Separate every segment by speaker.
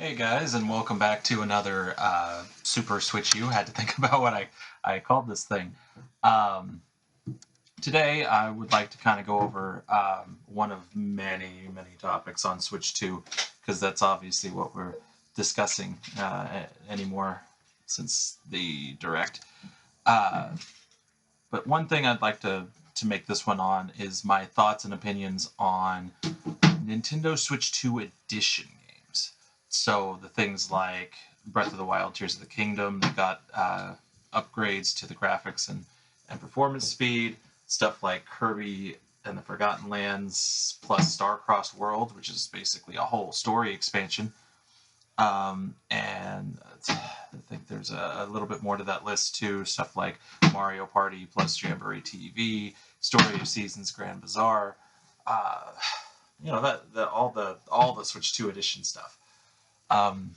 Speaker 1: Hey guys, and welcome back to another Super Switch U. Had to think about what I called this thing. Um, Today, I would like to kind of go over one of many topics on Switch 2, because that's obviously what we're discussing anymore since the Direct. Uh, but one thing I'd like to make this one on is my thoughts and opinions on Nintendo Switch 2 Edition games. So the things like Breath of the Wild, Tears of the Kingdom, they got upgrades to the graphics and performance speed. Stuff like Kirby and the Forgotten Lands plus Starcross World, which is basically a whole story expansion. And I think there's a little bit more to that list too. Stuff like Mario Party plus Jamboree TV, Story of Seasons Grand Bazaar. Uh, that all the Switch 2 edition stuff. Um,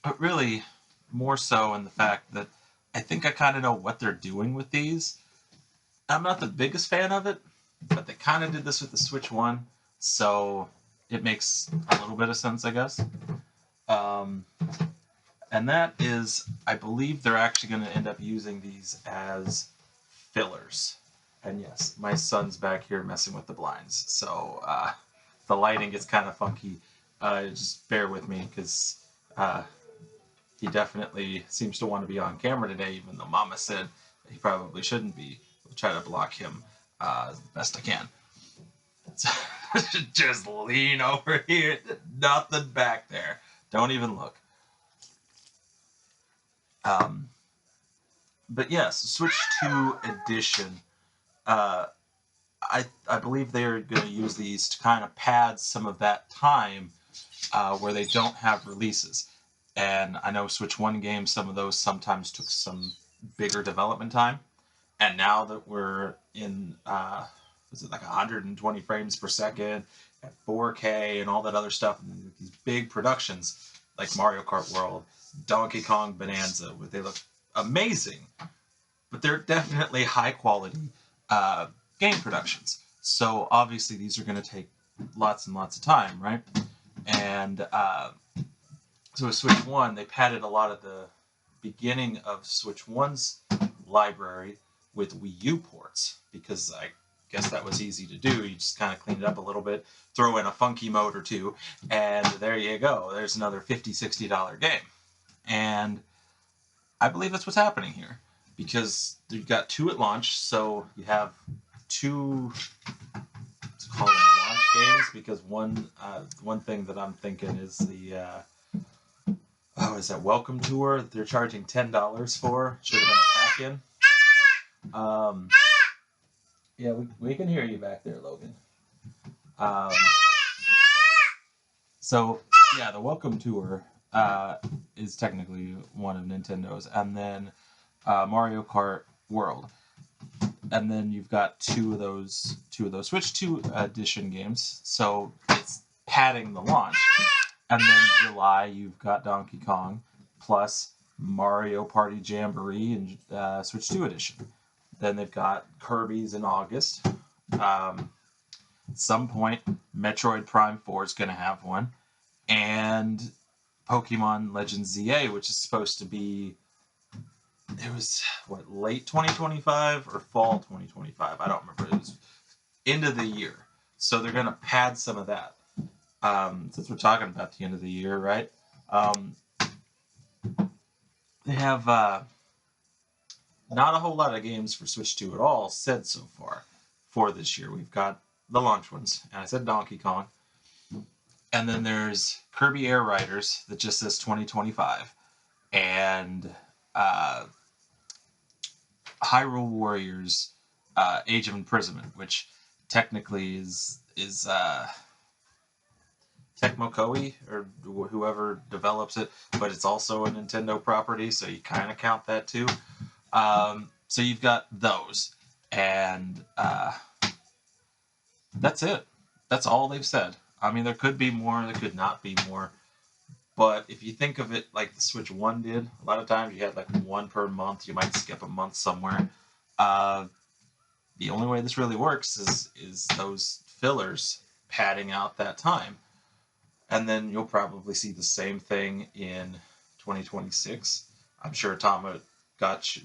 Speaker 1: but really, more so in the fact that I think I kind of know what they're doing with these. I'm not the biggest fan of it, but they kind of did this with the Switch 1, so it makes a little bit of sense, I guess. Um, and that is, I believe they're actually going to end up using these as fillers. And yes, my son's back here messing with the blinds, so the lighting gets kind of funky. Just bear with me, because he definitely seems to want to be on camera today, even though Mama said he probably shouldn't be. We'll try to block him as best I can. Just lean over here. Nothing back there. Don't even look. Um, but yes, Switch 2 Edition. Uh, I believe they're going to use these to kind of pad some of that time where they don't have releases. And I know Switch 1 games, some of those sometimes took some bigger development time. And now that we're in, was it like 120 frames per second, at 4K, and all that other stuff, and these big productions like Mario Kart World, Donkey Kong Bonanza, where they look amazing, but they're definitely high quality game productions. So obviously these are going to take lots and lots of time, right? And so with Switch 1, they padded a lot of the beginning of Switch 1's library with Wii U ports, because I guess that was easy to do. You just kind of clean it up a little bit, throw in a funky mode or two, and there you go. There's another $50, $60 game. And I believe that's what's happening here, because you've got two at launch, so you have two, let's call them launch games, because one thing that I'm thinking is the is that Welcome Tour that they're charging $10 for. Should have been a pack-in. Yeah, we can hear you back there, Logan. Um, so yeah, the Welcome Tour is technically one of Nintendo's, and then Mario Kart World, and then you've got two of those Switch 2 edition games. So it's padding the launch. And then July, you've got Donkey Kong plus Mario Party Jamboree and Switch 2 Edition. Then they've got Kirby's in August. At some point, Metroid Prime 4 is going to have one. And Pokemon Legends ZA, which is supposed to be, it was, what, late 2025 or fall 2025? I don't remember. It was end of the year. So they're going to pad some of that. Since we're talking about the end of the year, right? They have not a whole lot of games for Switch 2 at all said so far for this year. We've got the launch ones, and I said Donkey Kong. And then there's Kirby Air Riders that just says 2025. And Hyrule Warriors Age of Imprisonment, which technically is Tecmo Koei or whoever develops it, but it's also a Nintendo property, so you kind of count that too. So you've got those, and that's it. That's all they've said. I mean, there could be more, there could not be more, but if you think of it like the Switch 1 did, a lot of times you had like one per month, you might skip a month somewhere. The only way this really works is those fillers padding out that time. And then you'll probably see the same thing in 2026. I'm sure Tamagotchi,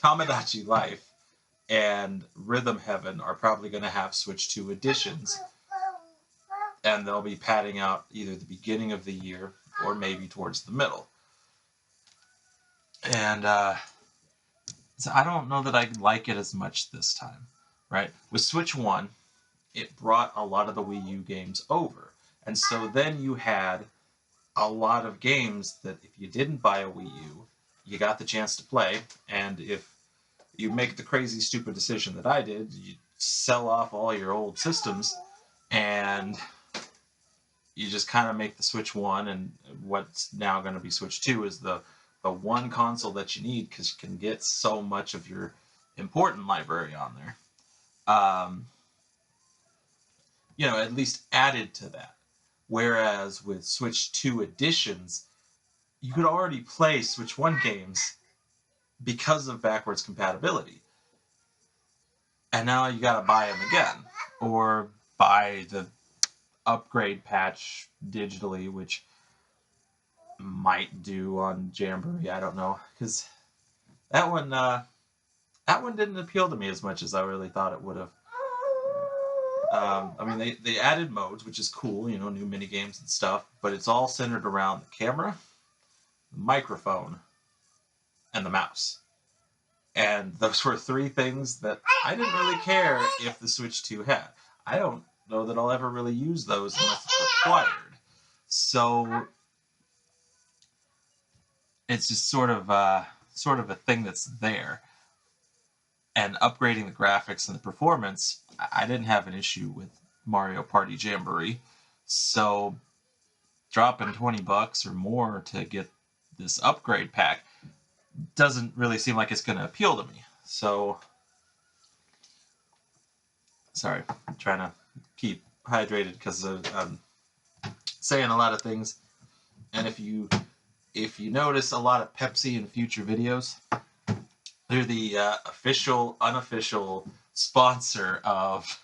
Speaker 1: Tamagotchi Life and Rhythm Heaven are probably going to have Switch 2 editions, and they'll be padding out either the beginning of the year or maybe towards the middle. And so I don't know that I like it as much this time, right? With Switch 1, it brought a lot of the Wii U games over. And so then you had a lot of games that if you didn't buy a Wii U, you got the chance to play. And if you make the crazy, stupid decision that I did, you sell off all your old systems and you just kind of make the Switch 1, and what's now going to be Switch 2 is the one console that you need because you can get so much of your important library on there. At least added to that. Whereas with Switch 2 editions, you could already play Switch 1 games because of backwards compatibility. And now you gotta buy them again. Or buy the upgrade patch digitally, which might do on Jamboree, I don't know. Because that one didn't appeal to me as much as I really thought it would have. They added modes, which is cool, new mini games and stuff, but it's all centered around the camera, the microphone, and the mouse. And those were three things that I didn't really care if the Switch 2 had. I don't know that I'll ever really use those unless it's required. So it's just sort of a thing that's there. And upgrading the graphics and the performance, I didn't have an issue with Mario Party Jamboree. So dropping $20 or more to get this upgrade pack doesn't really seem like it's going to appeal to me. So, sorry, I'm trying to keep hydrated because I'm saying a lot of things. And if you notice a lot of Pepsi in future videos, they're the official, unofficial sponsor of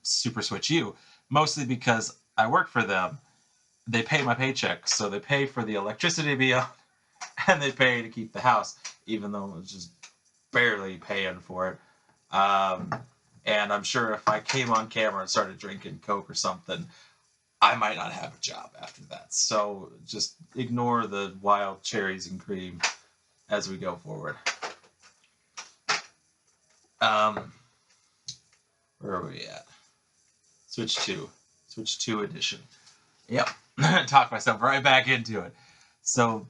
Speaker 1: Super Switch U, mostly because I work for them. They pay my paycheck, so they pay for the electricity bill, and they pay to keep the house, even though it's just barely paying for it. And I'm sure if I came on camera and started drinking Coke or something, I might not have a job after that. So just ignore the wild cherries and cream as we go forward. Where are we at? Switch 2 edition. Yep. Talk myself right back into it. So,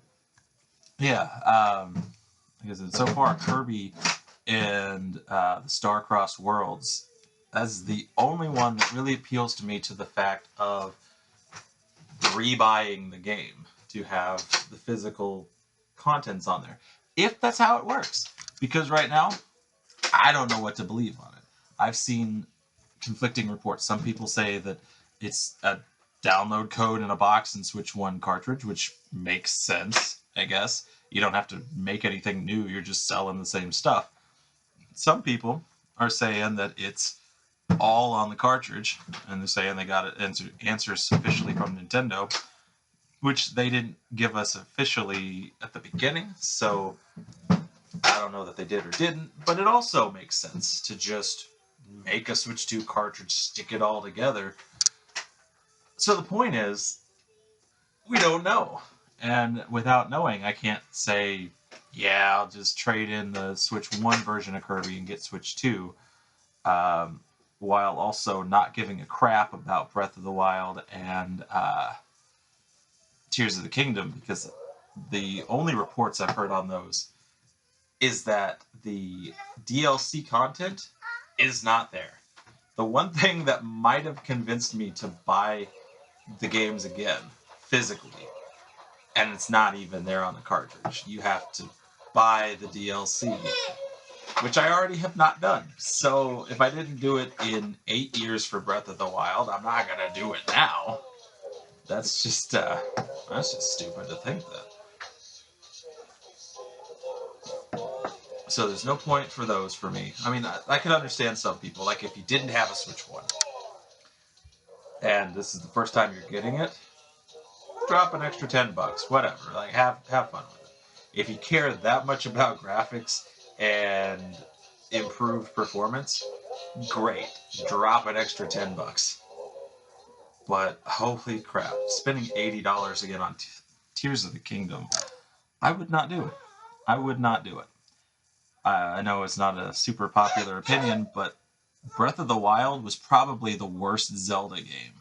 Speaker 1: yeah. Like I said, so far, Kirby and the Star-Crossed Worlds, that's the only one that really appeals to me to the fact of rebuying the game to have the physical contents on there. If that's how it works. Because right now, I don't know what to believe on it. I've seen conflicting reports. Some people say that it's a download code in a box and Switch 1 cartridge, which makes sense, I guess. You don't have to make anything new. You're just selling the same stuff. Some people are saying that it's all on the cartridge, and they're saying they got it answers officially from Nintendo, which they didn't give us officially at the beginning, so I don't know that they did or didn't, but it also makes sense to just make a Switch 2 cartridge, stick it all together. So the point is, we don't know. And without knowing, I can't say, yeah, I'll just trade in the Switch 1 version of Kirby and get Switch 2, while also not giving a crap about Breath of the Wild and Tears of the Kingdom, because the only reports I've heard on those is that the DLC content is not there. The one thing that might have convinced me to buy the games again, physically, and it's not even there on the cartridge. You have to buy the DLC, which I already have not done. So if I didn't do it in 8 years for Breath of the Wild, I'm not going to do it now. That's just stupid to think that. So there's no point for those for me. I mean, I could understand some people, like if you didn't have a Switch 1, and this is the first time you're getting it, drop an extra $10, whatever. Like have fun with it. If you care that much about graphics and improved performance, great. Drop an extra $10. But holy crap, spending $80 again on Tears of the Kingdom, I would not do it. I would not do it. I know it's not a super popular opinion, but Breath of the Wild was probably the worst Zelda game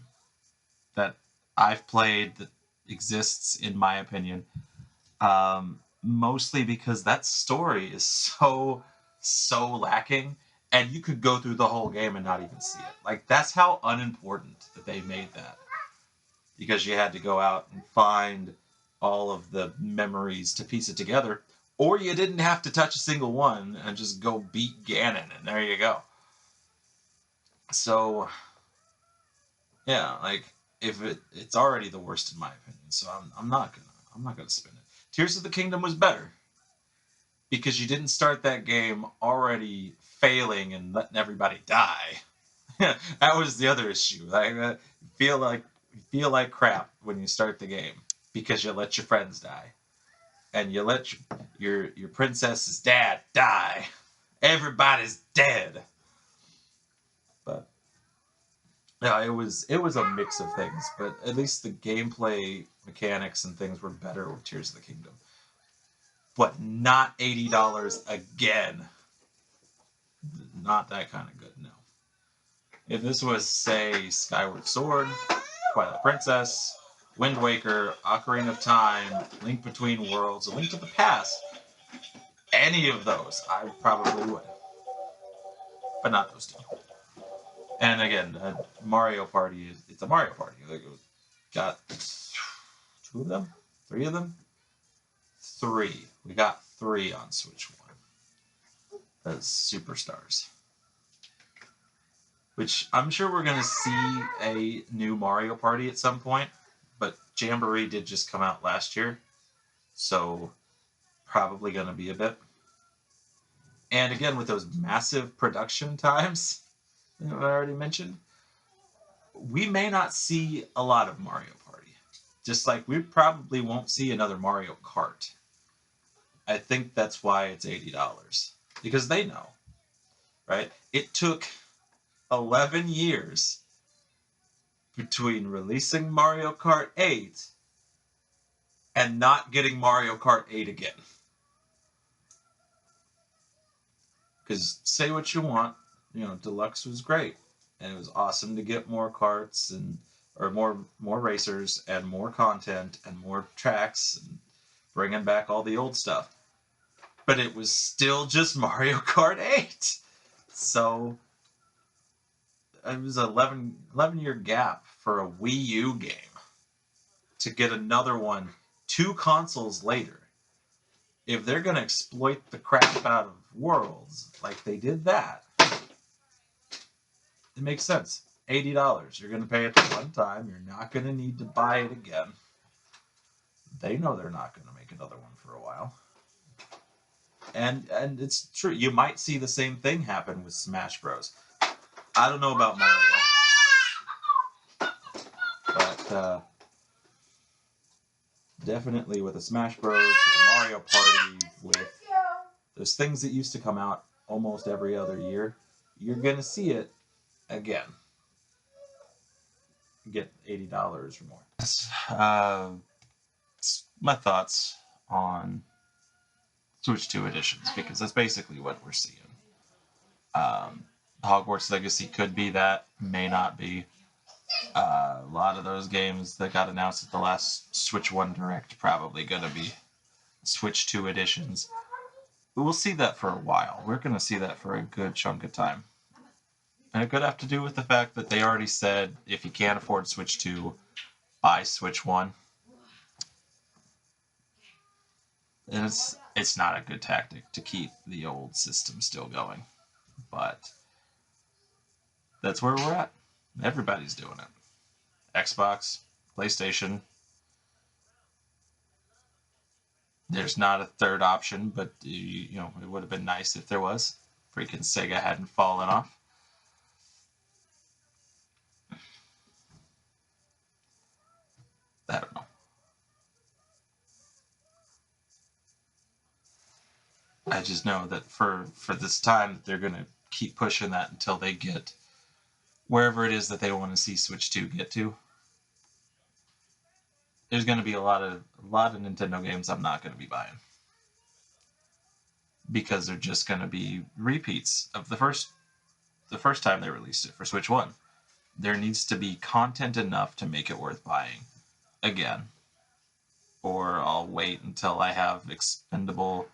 Speaker 1: that I've played that exists, in my opinion. Mostly because that story is so lacking, and you could go through the whole game and not even see it. Like that's how unimportant that they made that, because you had to go out and find all of the memories to piece it together, or you didn't have to touch a single one and just go beat Ganon, and there you go. So yeah, like if it's already the worst in my opinion, so I'm not gonna spin it. Tears of the Kingdom was better because you didn't start that game already failing and letting everybody die. That was the other issue. Like you feel like crap when you start the game because you let your friends die and you let your princess's dad die. Everybody's dead. But yeah, it was a mix of things, but at least the gameplay mechanics and things were better with Tears of the Kingdom. But not $80 again. Not that kind of good, no. If this was, say, Skyward Sword, Twilight Princess, Wind Waker, Ocarina of Time, Link Between Worlds, A Link to the Past, any of those, I probably would. But not those two. And again, Mario Party it's a Mario Party. Like, got two of them? Three of them? Three. We got three on Switch 1. As superstars. Which I'm sure we're going to see a new Mario Party at some point, but Jamboree did just come out last year, so probably going to be a bit. And again, with those massive production times that I already mentioned, we may not see a lot of Mario Party. Just like we probably won't see another Mario Kart. I think that's why it's $80. Because they know, right? It took 11 years between releasing Mario Kart 8 and not getting Mario Kart 8 again. Because say what you want, Deluxe was great, and it was awesome to get more karts and or more racers and more content and more tracks and bringing back all the old stuff. But it was still just Mario Kart 8. So it was an 11-year gap for a Wii U game to get another one 2 consoles later. If they're going to exploit the crap out of Worlds like they did that, it makes sense. $80. You're going to pay it the one time. You're not going to need to buy it again. They know they're not going to make another one for a while. And it's true. You might see the same thing happen with Smash Bros. I don't know about Mario, but definitely with a Smash Bros, with a Mario Party, with those things that used to come out almost every other year, you're going to see it again. Get $80 or more. My thoughts on Switch 2 editions, because that's basically what we're seeing. Hogwarts Legacy could be that, may not be. A lot of those games that got announced at the last Switch 1 Direct probably going to be Switch 2 editions. But we'll see that for a while. We're going to see that for a good chunk of time. And it could have to do with the fact that they already said if you can't afford Switch 2, buy Switch 1. And it's not a good tactic to keep the old system still going. But that's where we're at. Everybody's doing it. Xbox, PlayStation. There's not a third option, but it would have been nice if there was. Freaking Sega hadn't fallen off. I just know that for this time, they're going to keep pushing that until they get wherever it is that they want to see Switch 2 get to. There's going to be a lot of Nintendo games I'm not going to be buying because they're just going to be repeats of the first time they released it for Switch 1. There needs to be content enough to make it worth buying again, or I'll wait until I have expendable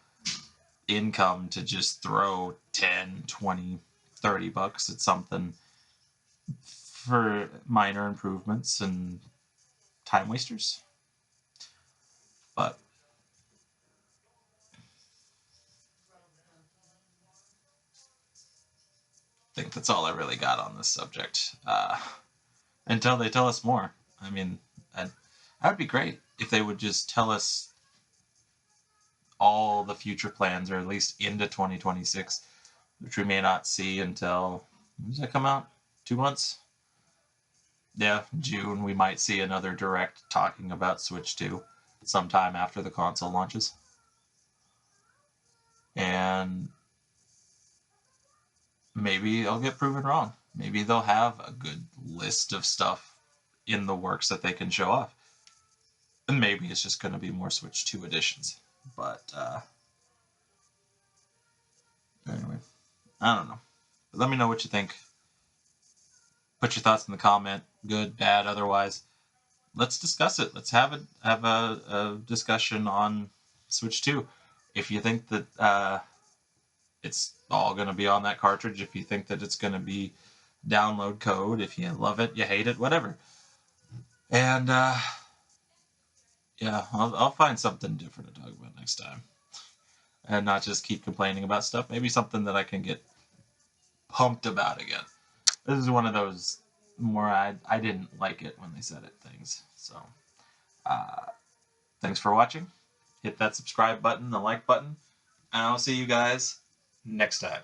Speaker 1: income to just throw 10, 20, 30 bucks at something for minor improvements and time wasters. But I think that's all I really got on this subject. Until they tell us more. I mean, that would be great if they would just tell us all the future plans, or at least into 2026, which we may not see until, when does that come out? 2 months? Yeah, June. We might see another direct talking about Switch 2 sometime after the console launches. And maybe I'll get proven wrong. Maybe they'll have a good list of stuff in the works that they can show off. And maybe it's just going to be more Switch 2 editions. But anyway, I don't know. But let me know what you think. Put your thoughts in the comment, good, bad, otherwise. Let's discuss it. Let's have a discussion on Switch 2. If you think that it's all going to be on that cartridge, if you think that it's going to be download code, if you love it, you hate it, whatever. And yeah, I'll find something different to talk about next time, and not just keep complaining about stuff. Maybe something that I can get pumped about again. This is one of those more I didn't like it when they said it things. So uh, thanks for watching. Hit that subscribe button, the like button, and I'll see you guys next time.